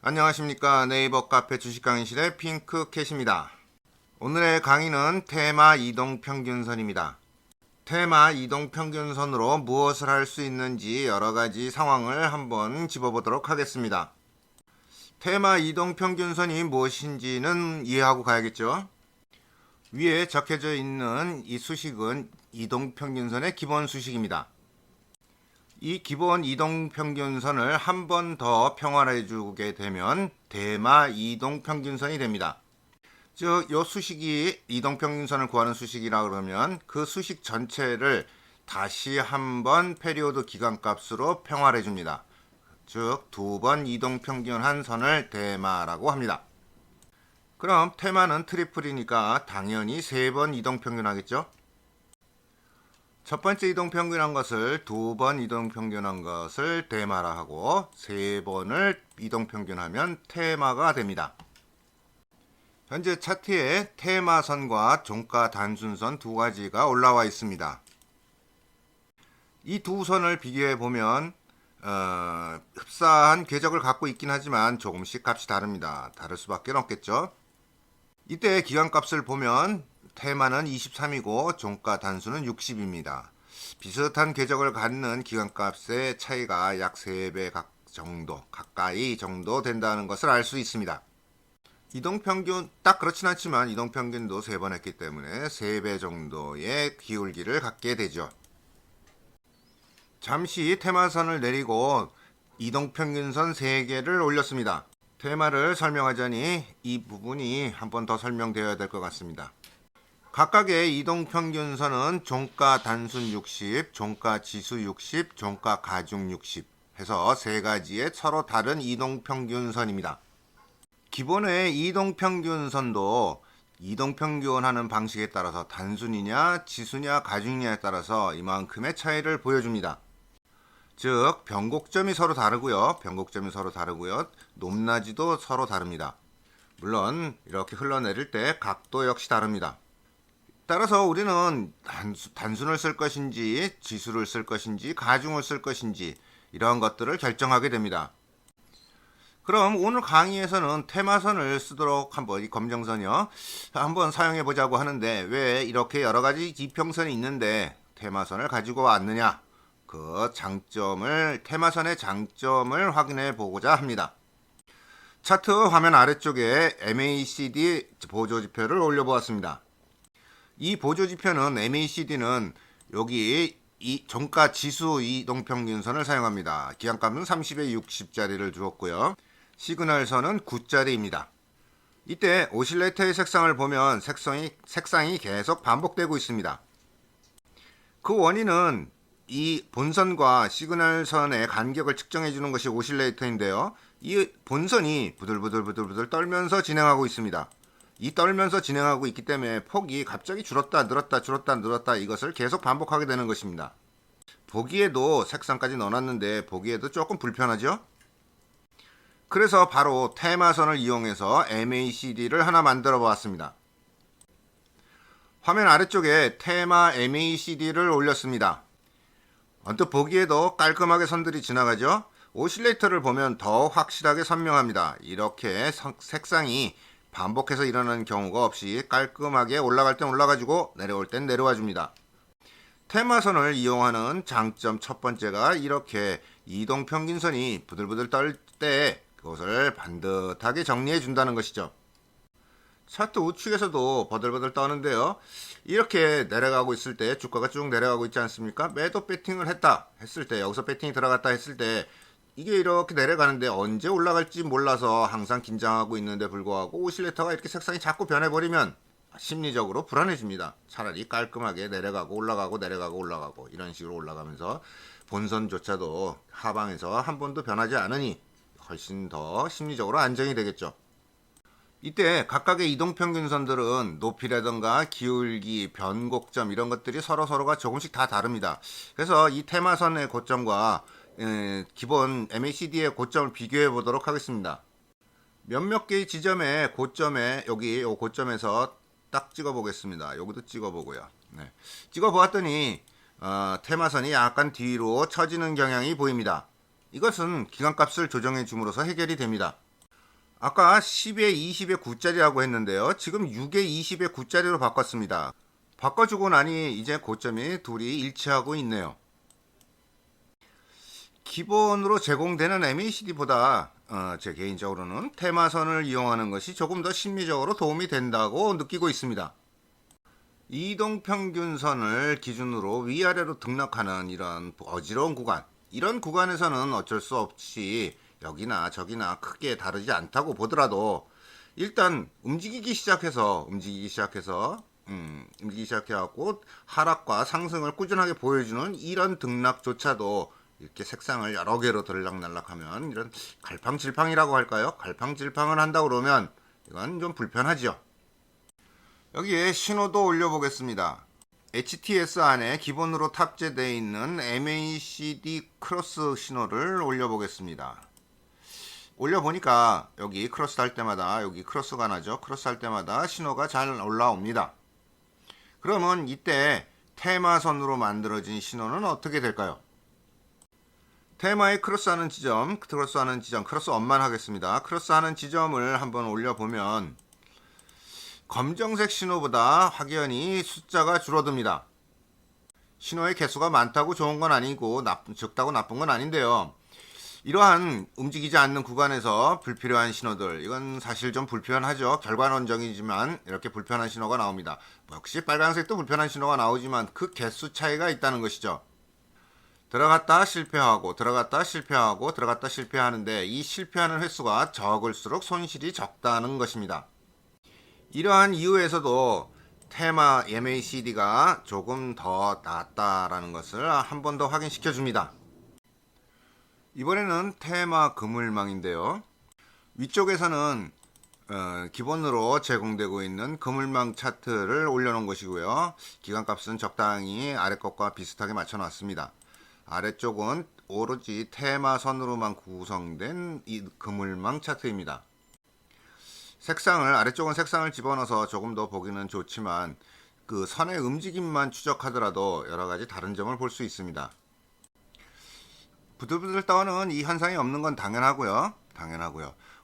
안녕하십니까. 네이버 카페 주식 강의실의 핑크캣입니다. 오늘의 강의는 테마 이동평균선입니다. 테마 이동평균선으로 무엇을 할 수 있는지 여러가지 상황을 한번 짚어보도록 하겠습니다. 테마 이동평균선이 무엇인지는 이해하고 가야겠죠. 위에 적혀져 있는 이 수식은 이동평균선의 기본 수식입니다. 이 기본 이동평균선을 한 번 더 평활해 주게 되면 대마 이동평균선이 됩니다. 즉, 이 수식이 이동평균선을 구하는 수식이라 그러면 그 수식 전체를 다시 한번 페리오드 기간값으로 평활해 줍니다. 즉, 두 번 이동평균한 선을 대마라고 합니다. 그럼 테마는 트리플이니까 당연히 세 번 이동평균하겠죠? 첫 번째 이동평균한 것을 두 번 이동평균한 것을 대마라 하고 세 번을 이동평균하면 테마가 됩니다. 현재 차트에 테마선과 종가 단순선 두 가지가 올라와 있습니다. 이 두 선을 비교해 보면 흡사한 궤적을 갖고 있긴 하지만 조금씩 값이 다릅니다. 다를 수밖에 없겠죠. 이때 기간값을 보면 테마는 23이고 종가 단수는 60입니다. 비슷한 궤적을 갖는 기간값의 차이가 약 3배 가까이 정도 된다는 것을 알 수 있습니다. 이동평균 딱 그렇진 않지만 이동평균도 3번 했기 때문에 3배 정도의 기울기를 갖게 되죠. 잠시 테마선을 내리고 이동평균선 3개를 올렸습니다. 테마를 설명하자니 이 부분이 한 번 더 설명되어야 될 것 같습니다. 각각의 이동평균선은 종가 단순 60, 종가 지수 60, 종가 가중 60 해서 세 가지의 서로 다른 이동평균선입니다. 기본의 이동평균선도 이동평균하는 방식에 따라서 단순이냐 지수냐 가중이냐에 따라서 이만큼의 차이를 보여줍니다. 즉 변곡점이 서로 다르고요. 높낮이도 서로 다릅니다. 물론 이렇게 흘러내릴 때 각도 역시 다릅니다. 따라서 우리는 단순을 쓸 것인지 지수를 쓸 것인지 가중을 쓸 것인지 이러한 것들을 결정하게 됩니다. 그럼 오늘 강의에서는 테마선을 쓰도록 이 검정선이요 한번 사용해 보자고 하는데 왜 이렇게 여러가지 지평선이 있는데 테마선을 가지고 왔느냐, 그 테마선의 장점을 확인해 보고자 합니다. 차트 화면 아래쪽에 MACD 보조지표를 올려보았습니다. 이 보조지표는 MACD는 여기 이 종가 지수 이동평균선을 사용합니다. 기간값은 30에 60짜리를 주었고요. 시그널선은 9짜리입니다. 이때 오실레이터의 색상을 보면 색상이 계속 반복되고 있습니다. 그 원인은 이 본선과 시그널선의 간격을 측정해 주는 것이 오실레이터인데요. 이 본선이 부들부들 떨면서 진행하고 있습니다. 이 떨면서 진행하고 있기 때문에 폭이 갑자기 줄었다 늘었다 이것을 계속 반복하게 되는 것입니다. 보기에도 색상까지 넣어놨는데 보기에도 조금 불편하죠? 그래서 바로 테마선을 이용해서 MACD를 하나 만들어 보았습니다. 화면 아래쪽에 테마 MACD를 올렸습니다. 언뜻 보기에도 깔끔하게 선들이 지나가죠? 오실레이터를 보면 더 확실하게 선명합니다. 이렇게 색상이 반복해서 일어나는 경우가 없이 깔끔하게 올라갈 땐 올라가지고 내려올 땐 내려와 줍니다. 테마선을 이용하는 장점 첫 번째가 이렇게 이동평균선이 부들부들 떨 때 그것을 반듯하게 정리해 준다는 것이죠. 차트 우측에서도 버들버들 떠는데요. 이렇게 내려가고 있을 때 주가가 쭉 내려가고 있지 않습니까? 매도 배팅을 했다 했을 때, 여기서 배팅이 들어갔다 했을 때 이게 이렇게 내려가는데 언제 올라갈지 몰라서 항상 긴장하고 있는데 불구하고 오실레이터가 이렇게 색상이 자꾸 변해버리면 심리적으로 불안해집니다. 차라리 깔끔하게 내려가고 올라가고 내려가고 올라가고 이런 식으로 올라가면서 본선조차도 하방에서 한 번도 변하지 않으니 훨씬 더 심리적으로 안정이 되겠죠. 이때 각각의 이동평균선들은 높이라든가 기울기, 변곡점 이런 것들이 서로가 조금씩 다 다릅니다. 그래서 이 테마선의 고점과 기본 MACD의 고점을 비교해 보도록 하겠습니다. 몇몇 개의 지점의 고점에 여기 이 고점에서 딱 찍어 보겠습니다. 여기도 찍어 보고요. 찍어 보았더니 테마선이 약간 뒤로 처지는 경향이 보입니다. 이것은 기간값을 조정해 줌으로써 해결이 됩니다. 아까 10에 20에 9짜리라고 했는데요. 지금 6에 20에 9짜리로 바꿨습니다. 바꿔주고 나니 이제 고점이 둘이 일치하고 있네요. 기본으로 제공되는 MACD보다 제 개인적으로는 테마선을 이용하는 것이 조금 더 심리적으로 도움이 된다고 느끼고 있습니다. 이동평균선을 기준으로 위아래로 등락하는 이런 어지러운 구간, 이런 구간에서는 어쩔 수 없이 여기나 저기나 크게 다르지 않다고 보더라도 일단 움직이기 시작해갖고 하락과 상승을 꾸준하게 보여주는 이런 등락조차도 이렇게 색상을 여러 개로 들락날락하면 이런 갈팡질팡이라고 할까요? 갈팡질팡을 한다 그러면 이건 좀 불편하죠. 여기에 신호도 올려보겠습니다. HTS 안에 기본으로 탑재되어 있는 MACD 크로스 신호를 올려보겠습니다. 올려보니까 여기 크로스 할 때마다 여기 크로스가 나죠. 크로스 할 때마다 신호가 잘 올라옵니다. 그러면 이때 테마선으로 만들어진 신호는 어떻게 될까요? 테마의 크로스하는 지점, 크로스업만 하겠습니다. 크로스하는 지점을 한번 올려보면 검정색 신호보다 확연히 숫자가 줄어듭니다. 신호의 개수가 많다고 좋은 건 아니고 적다고 나쁜 건 아닌데요. 이러한 움직이지 않는 구간에서 불필요한 신호들, 이건 사실 좀 불편하죠. 결과론적이지만 이렇게 불편한 신호가 나옵니다. 역시 빨간색도 불편한 신호가 나오지만 그 개수 차이가 있다는 것이죠. 들어갔다 실패하고 들어갔다 실패하는데 이 실패하는 횟수가 적을수록 손실이 적다는 것입니다. 이러한 이유에서도 테마 MACD가 조금 더 낫다라는 것을 한 번 더 확인시켜 줍니다. 이번에는 테마 그물망인데요. 위쪽에서는 기본으로 제공되고 있는 그물망 차트를 올려놓은 것이고요. 기간값은 적당히 아래 것과 비슷하게 맞춰 놨습니다. 아래쪽은 오로지 테마선으로만 구성된 이 그물망 차트입니다. 아래쪽은 색상을 집어넣어서 조금 더 보기는 좋지만 그 선의 움직임만 추적하더라도 여러가지 다른 점을 볼 수 있습니다. 부들부들 떠는 이 현상이 없는 건 당연하고요.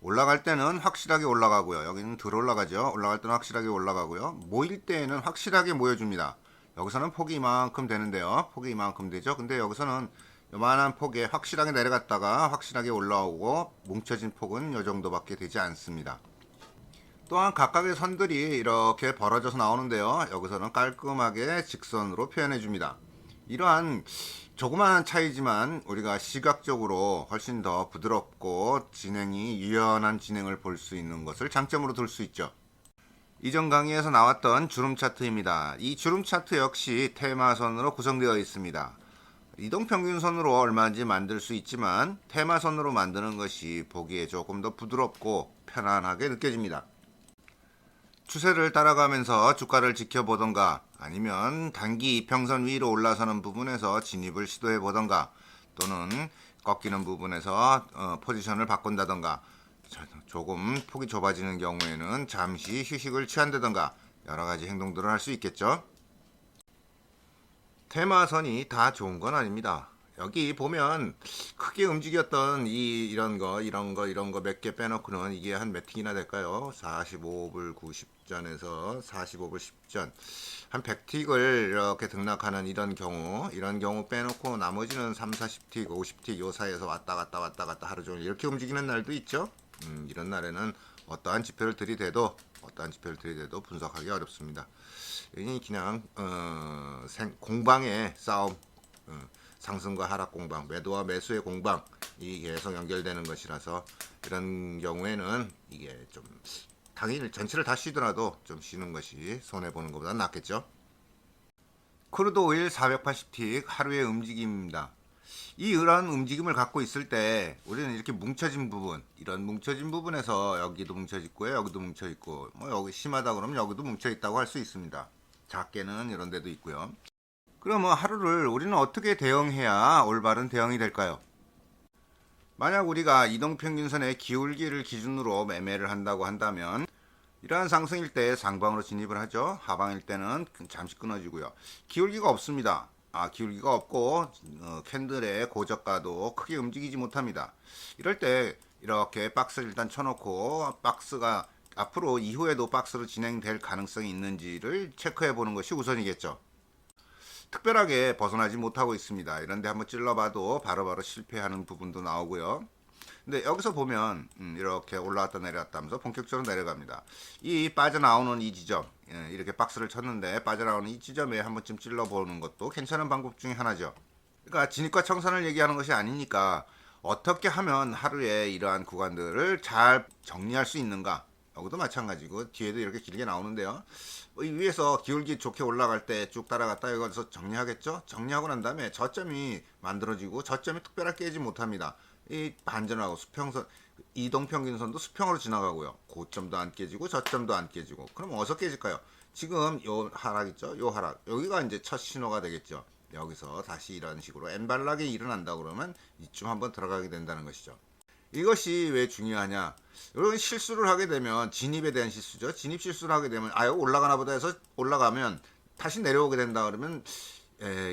올라갈 때는 확실하게 올라가고요. 여기는 덜 올라가죠. 올라갈 때는 확실하게 올라가고요. 모일 때에는 확실하게 모여줍니다. 여기서는 폭이 이만큼 되는데요. 폭이 이만큼 되죠. 근데 여기서는 요만한 폭에 확실하게 내려갔다가 확실하게 올라오고 뭉쳐진 폭은 이 정도밖에 되지 않습니다. 또한 각각의 선들이 이렇게 벌어져서 나오는데요. 여기서는 깔끔하게 직선으로 표현해 줍니다. 이러한 조그마한 차이지만 우리가 시각적으로 훨씬 더 부드럽고 유연한 진행을 볼 수 있는 것을 장점으로 둘 수 있죠. 이전 강의에서 나왔던 주름 차트입니다. 이 주름 차트 역시 테마선으로 구성되어 있습니다. 이동평균선으로 얼마인지 만들 수 있지만 테마선으로 만드는 것이 보기에 조금 더 부드럽고 편안하게 느껴집니다. 추세를 따라가면서 주가를 지켜보던가 아니면 단기 이평선 위로 올라서는 부분에서 진입을 시도해 보던가 또는 꺾이는 부분에서 포지션을 바꾼다던가 조금 폭이 좁아지는 경우에는 잠시 휴식을 취한다던가 여러가지 행동들을 할 수 있겠죠. 테마선이 다 좋은 건 아닙니다. 여기 보면 크게 움직였던 이런 거 몇 개 빼놓고는 이게 한 몇 틱이나 될까요? 45불 90전에서 45불 10전 한 100틱을 이렇게 등락하는 이런 경우 빼놓고 나머지는 3, 40틱, 50틱 요 사이에서 왔다 갔다 하루 종일 이렇게 움직이는 날도 있죠. 이런 날에는 어떠한 지표를 들이대도 분석하기 어렵습니다. 이게 그냥 공방의 싸움, 상승과 하락 공방, 매도와 매수의 공방, 이게 계속 연결되는 것이라서 이런 경우에는 이게 좀 당일 전체를 다 쉬더라도 좀 쉬는 것이 손해보는 것보다 낫겠죠. 크루드 오일 480틱 하루의 움직임입니다. 이러한 움직임을 갖고 있을 때 우리는 이렇게 뭉쳐진 부분, 이런 뭉쳐진 부분에서 여기도 뭉쳐있고요, 여기도 뭉쳐있고, 뭐 여기 심하다 그러면 여기도 뭉쳐있다고 할 수 있습니다. 작게는 이런 데도 있고요. 그러면 하루를 우리는 어떻게 대응해야 올바른 대응이 될까요? 만약 우리가 이동평균선의 기울기를 기준으로 매매를 한다고 한다면 이러한 상승일 때 상방으로 진입을 하죠. 하방일 때는 잠시 끊어지고요. 기울기가 없습니다. 기울기가 없고 캔들의 고저가도 크게 움직이지 못합니다. 이럴 때 이렇게 박스를 일단 쳐놓고 박스가 앞으로 이후에도 박스로 진행될 가능성이 있는지를 체크해 보는 것이 우선이겠죠. 특별하게 벗어나지 못하고 있습니다. 이런데 한번 찔러봐도 바로바로 실패하는 부분도 나오고요. 근데 여기서 보면 이렇게 올라왔다 내려왔다 하면서 본격적으로 내려갑니다. 이 빠져나오는 이 지점, 이렇게 박스를 쳤는데 빠져나오는 이 지점에 한 번쯤 찔러보는 것도 괜찮은 방법 중에 하나죠. 그러니까 진입과 청산을 얘기하는 것이 아니니까 어떻게 하면 하루에 이러한 구간들을 잘 정리할 수 있는가. 여기도 마찬가지고 뒤에도 이렇게 길게 나오는데요. 이 위에서 기울기 좋게 올라갈 때 쭉 따라갔다 여기서 정리하겠죠. 정리하고 난 다음에 저점이 만들어지고 저점이 특별하게 깨지 못합니다. 이 반전하고 수평선, 이동평균선도 수평으로 지나가고요. 고점도 안 깨지고 저점도 안 깨지고. 그럼 어디서 깨질까요? 지금 요 하락 있죠? 요 하락. 여기가 이제 첫 신호가 되겠죠. 여기서 다시 이런 식으로 엔발락이 일어난다 그러면 이쯤 한번 들어가게 된다는 것이죠. 이것이 왜 중요하냐? 이런 실수를 하게 되면 진입에 대한 실수죠. 진입 실수를 하게 되면 아유 올라가나 보다 해서 올라가면 다시 내려오게 된다 그러면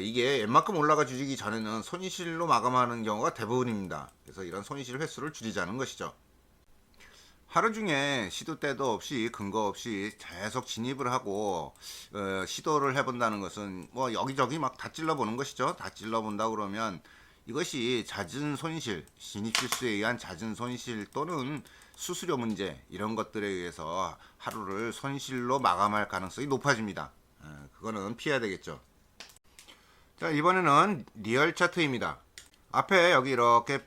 이게 웬만큼 올라가 주기 전에는 손실로 마감하는 경우가 대부분입니다. 그래서 이런 손실 횟수를 줄이자는 것이죠. 하루 중에 시도 때도 없이 근거 없이 계속 진입을 하고 시도를 해본다는 것은 뭐 여기저기 막 다 찔러보는 것이죠. 다 찔러본다 그러면 이것이 잦은 손실, 진입 실수에 의한 잦은 손실 또는 수수료 문제 이런 것들에 의해서 하루를 손실로 마감할 가능성이 높아집니다. 그거는 피해야 되겠죠. 자, 이번에는 리얼 차트입니다. 앞에 여기 이렇게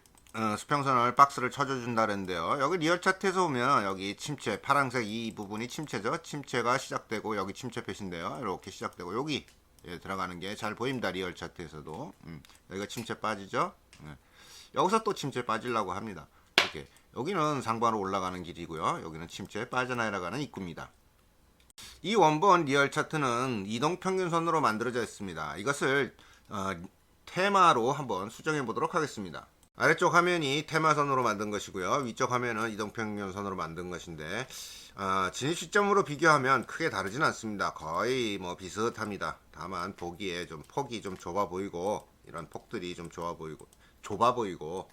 수평선을 박스를 쳐줘 준다는데요. 여기 리얼 차트에서 보면 여기 침체, 파란색 이 부분이 침체죠. 침체가 시작되고 여기 침체 표시인데요. 이렇게 시작되고 여기 들어가는 게 잘 보입니다. 리얼 차트에서도 여기가 침체 빠지죠. 여기서 또 침체 빠지려고 합니다. 이렇게 여기는 상반으로 올라가는 길이고요. 여기는 침체 빠져나가는 입구입니다. 이 원본 리얼 차트는 이동평균선으로 만들어져 있습니다. 이것을 테마로 한번 수정해 보도록 하겠습니다. 아래쪽 화면이 테마선으로 만든 것이고요. 위쪽 화면은 이동평균선으로 만든 것인데 진입 시점으로 비교하면 크게 다르진 않습니다. 거의 뭐 비슷합니다. 다만 보기에 좀 폭이 좀 좁아 보이고 이런 폭들이 좀 좁아 보이고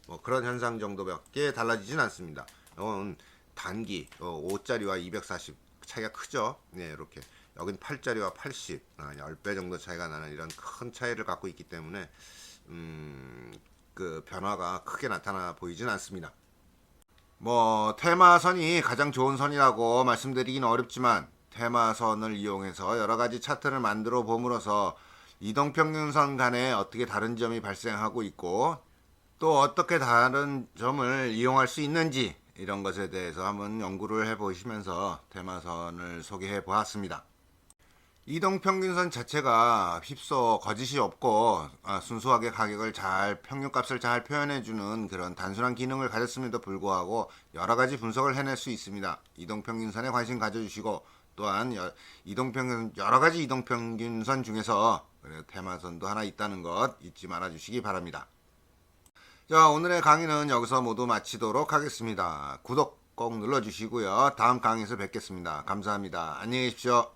뭐 그런 현상 정도밖에 달라지진 않습니다. 이건 단기 5짜리와 240 차이가 크죠. 네, 이렇게 여긴 8짜리와 80 10배 정도 차이가 나는 이런 큰 차이를 갖고 있기 때문에 그 변화가 크게 나타나 보이진 않습니다. 뭐 테마선이 가장 좋은 선이라고 말씀드리긴 어렵지만 테마선을 이용해서 여러가지 차트를 만들어 봄으로써 이동평균선 간에 어떻게 다른 점이 발생하고 있고 또 어떻게 다른 점을 이용할 수 있는지 이런 것에 대해서 한번 연구를 해보시면서 테마선을 소개해 보았습니다. 이동평균선 자체가 휩써 거짓이 없고 순수하게 가격을 평균값을 잘 표현해주는 그런 단순한 기능을 가졌음에도 불구하고 여러가지 분석을 해낼 수 있습니다. 이동평균선에 관심 가져주시고 또한 여러가지 이동평균선 중에서 테마선도 하나 있다는 것 잊지 말아 주시기 바랍니다. 자, 오늘의 강의는 여기서 모두 마치도록 하겠습니다. 구독 꼭 눌러주시고요. 다음 강의에서 뵙겠습니다. 감사합니다. 안녕히 계십시오.